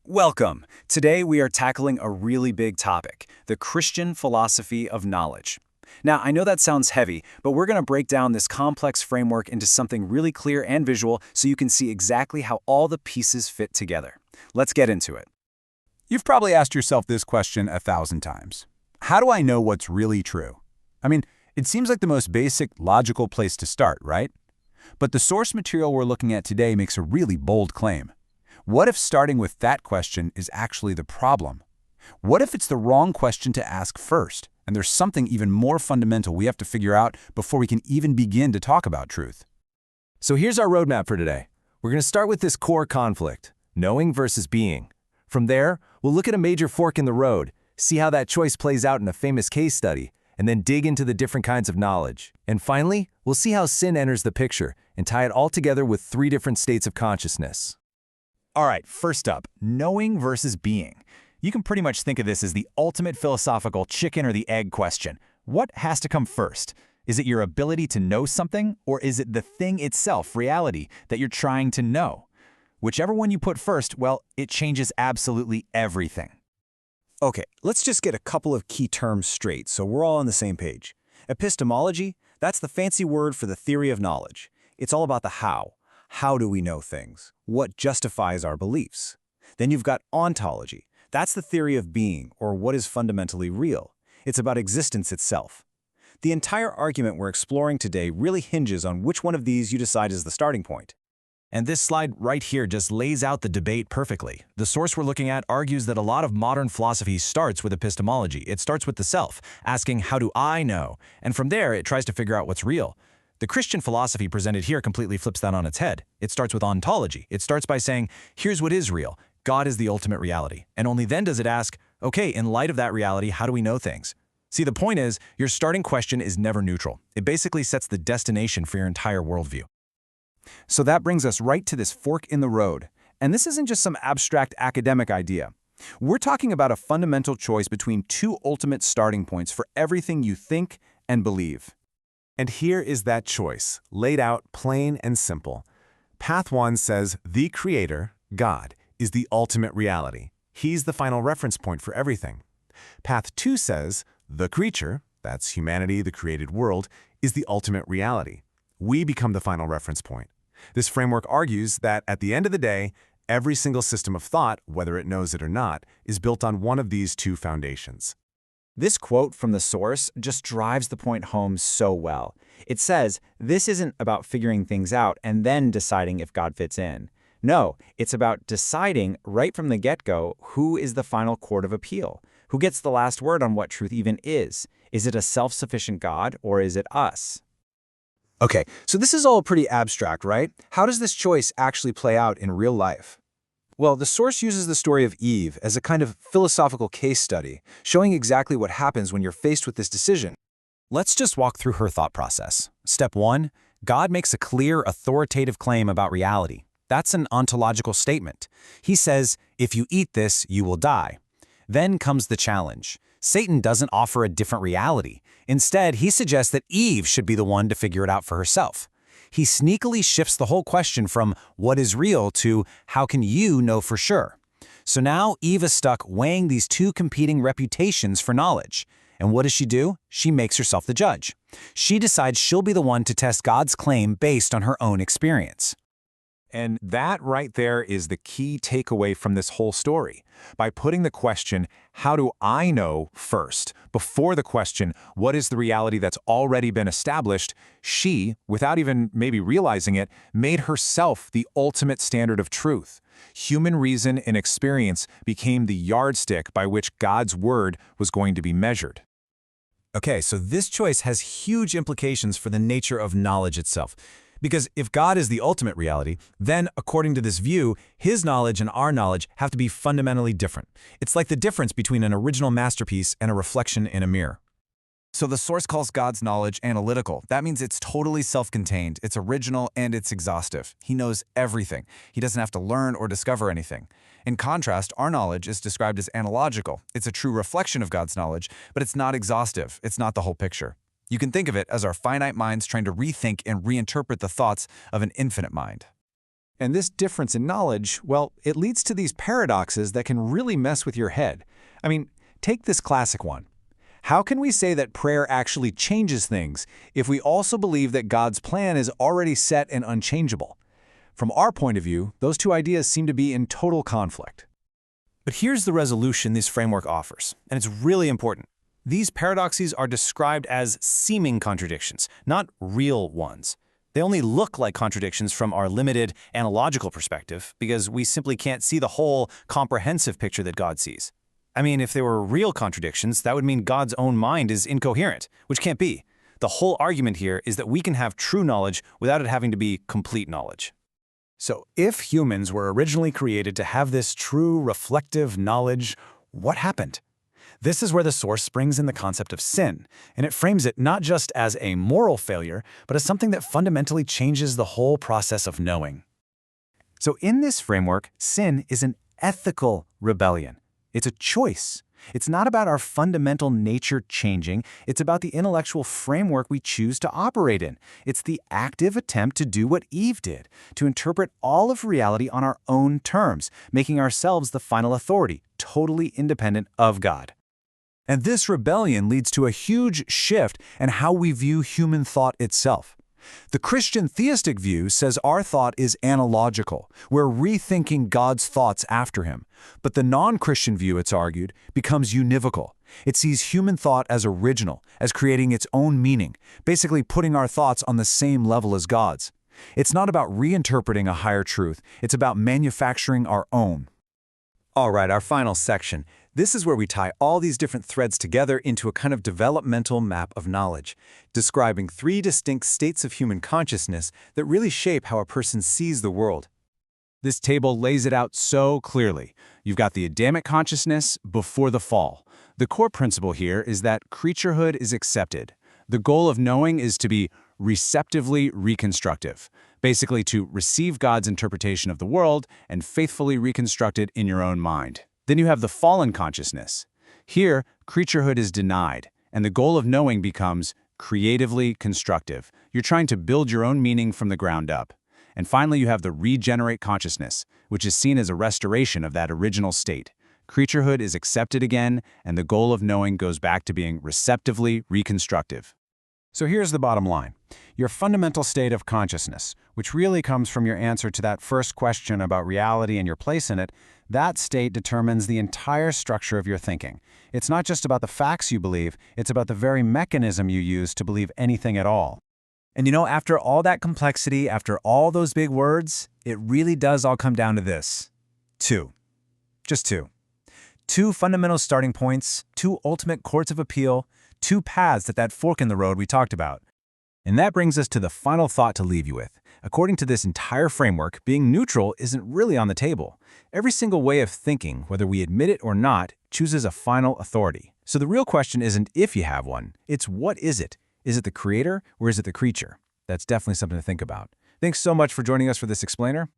Welcome! Today we are tackling a really big topic, the Christian philosophy of knowledge. Now, I know that sounds heavy, but we're going to break down this complex framework into something really clear and visual so you can see exactly how all the pieces fit together. Let's get into it. You've probably asked yourself this question 1,000 times. How do I know what's really true? I mean, it seems like the most basic, logical place to start, right? But the source material we're looking at today makes a really bold claim. What if starting with that question is actually the problem? What if it's the wrong question to ask first, and there's something even more fundamental we have to figure out before we can even begin to talk about truth? So here's our roadmap for today. We're going to start with this core conflict, knowing versus being. From there, we'll look at a major fork in the road, see how that choice plays out in a famous case study, and then dig into the different kinds of knowledge. And finally, we'll see how sin enters the picture and tie it all together with 3 different states of consciousness. All right, first up, knowing versus being. You can pretty much think of this as the ultimate philosophical chicken or the egg question. What has to come first? Is it your ability to know something, or is it the thing itself, reality, that you're trying to know? Whichever one you put first, well, it changes absolutely everything. Okay, let's just get a couple of key terms straight so we're all on the same page. Epistemology, that's the fancy word for the theory of knowledge. It's all about the how. How do we know things? What justifies our beliefs? Then you've got ontology. That's the theory of being, or what is fundamentally real. It's about existence itself. The entire argument we're exploring today really hinges on which one of these you decide is the starting point. And this slide right here just lays out the debate perfectly. The source we're looking at argues that a lot of modern philosophy starts with epistemology. It starts with the self, asking, how do I know? And from there, it tries to figure out what's real. The Christian philosophy presented here completely flips that on its head. It starts with ontology. It starts by saying, here's what is real. God is the ultimate reality. And only then does it ask, okay, in light of that reality, how do we know things? See, the point is, your starting question is never neutral. It basically sets the destination for your entire worldview. So that brings us right to this fork in the road. And this isn't just some abstract academic idea. We're talking about a fundamental choice between 2 ultimate starting points for everything you think and believe. And here is that choice, laid out plain and simple. Path 1 says the Creator, God, is the ultimate reality. He's the final reference point for everything. Path 2 says the creature, that's humanity, the created world, is the ultimate reality. We become the final reference point. This framework argues that at the end of the day, every single system of thought, whether it knows it or not, is built on one of these 2 foundations. This quote from the source just drives the point home so well. It says, this isn't about figuring things out and then deciding if God fits in. No, it's about deciding right from the get-go who is the final court of appeal, who gets the last word on what truth even is. Is it a self-sufficient God, or is it us? Okay, so this is all pretty abstract, right? How does this choice actually play out in real life? Well, the source uses the story of Eve as a kind of philosophical case study, showing exactly what happens when you're faced with this decision. Let's just walk through her thought process. Step 1, God makes a clear, authoritative claim about reality. That's an ontological statement. He says, if you eat this, you will die. Then comes the challenge. Satan doesn't offer a different reality. Instead, he suggests that Eve should be the one to figure it out for herself. He sneakily shifts the whole question from what is real to how can you know for sure? So now Eve is stuck weighing these 2 competing reputations for knowledge. And what does she do? She makes herself the judge. She decides she'll be the one to test God's claim based on her own experience. And that right there is the key takeaway from this whole story. By putting the question, how do I know first, before the question, what is the reality that's already been established, she, without even maybe realizing it, made herself the ultimate standard of truth. Human reason and experience became the yardstick by which God's word was going to be measured. Okay, so this choice has huge implications for the nature of knowledge itself. Because if God is the ultimate reality, then, according to this view, his knowledge and our knowledge have to be fundamentally different. It's like the difference between an original masterpiece and a reflection in a mirror. So the source calls God's knowledge analytical. That means it's totally self-contained, it's original, and it's exhaustive. He knows everything. He doesn't have to learn or discover anything. In contrast, our knowledge is described as analogical. It's a true reflection of God's knowledge, but it's not exhaustive. It's not the whole picture. You can think of it as our finite minds trying to rethink and reinterpret the thoughts of an infinite mind. And this difference in knowledge, well, it leads to these paradoxes that can really mess with your head. I mean, take this classic one. How can we say that prayer actually changes things if we also believe that God's plan is already set and unchangeable? From our point of view, those two ideas seem to be in total conflict. But here's the resolution this framework offers, and it's really important. These paradoxes are described as seeming contradictions, not real ones. They only look like contradictions from our limited analogical perspective because we simply can't see the whole comprehensive picture that God sees. I mean, if they were real contradictions, that would mean God's own mind is incoherent, which can't be. The whole argument here is that we can have true knowledge without it having to be complete knowledge. So if humans were originally created to have this true reflective knowledge, what happened? This is where the source springs in the concept of sin, and it frames it not just as a moral failure, but as something that fundamentally changes the whole process of knowing. So in this framework, sin is an ethical rebellion. It's a choice. It's not about our fundamental nature changing. It's about the intellectual framework we choose to operate in. It's the active attempt to do what Eve did, to interpret all of reality on our own terms, making ourselves the final authority, totally independent of God. And this rebellion leads to a huge shift in how we view human thought itself. The Christian theistic view says our thought is analogical. We're rethinking God's thoughts after him. But the non-Christian view, it's argued, becomes univocal. It sees human thought as original, as creating its own meaning, basically putting our thoughts on the same level as God's. It's not about reinterpreting a higher truth. It's about manufacturing our own. All right, our final section. This is where we tie all these different threads together into a kind of developmental map of knowledge, describing 3 distinct states of human consciousness that really shape how a person sees the world. This table lays it out so clearly. You've got the Adamic consciousness before the fall. The core principle here is that creaturehood is accepted. The goal of knowing is to be receptively reconstructive, basically to receive God's interpretation of the world and faithfully reconstruct it in your own mind. Then you have the fallen consciousness. Here, creaturehood is denied, and the goal of knowing becomes creatively constructive. You're trying to build your own meaning from the ground up. And finally, you have the regenerate consciousness, which is seen as a restoration of that original state. Creaturehood is accepted again, and the goal of knowing goes back to being receptively reconstructive. So here's the bottom line. Your fundamental state of consciousness, which really comes from your answer to that first question about reality and your place in it, that state determines the entire structure of your thinking. It's not just about the facts you believe, it's about the very mechanism you use to believe anything at all. And you know, after all that complexity, after all those big words, it really does all come down to this. 2. Just 2. 2 fundamental starting points, 2 ultimate courts of appeal, 2 paths at that fork in the road we talked about. And that brings us to the final thought to leave you with. According to this entire framework, being neutral isn't really on the table. Every single way of thinking, whether we admit it or not, chooses a final authority. So the real question isn't if you have one, it's what is it? Is it the creator or is it the creature? That's definitely something to think about. Thanks so much for joining us for this explainer.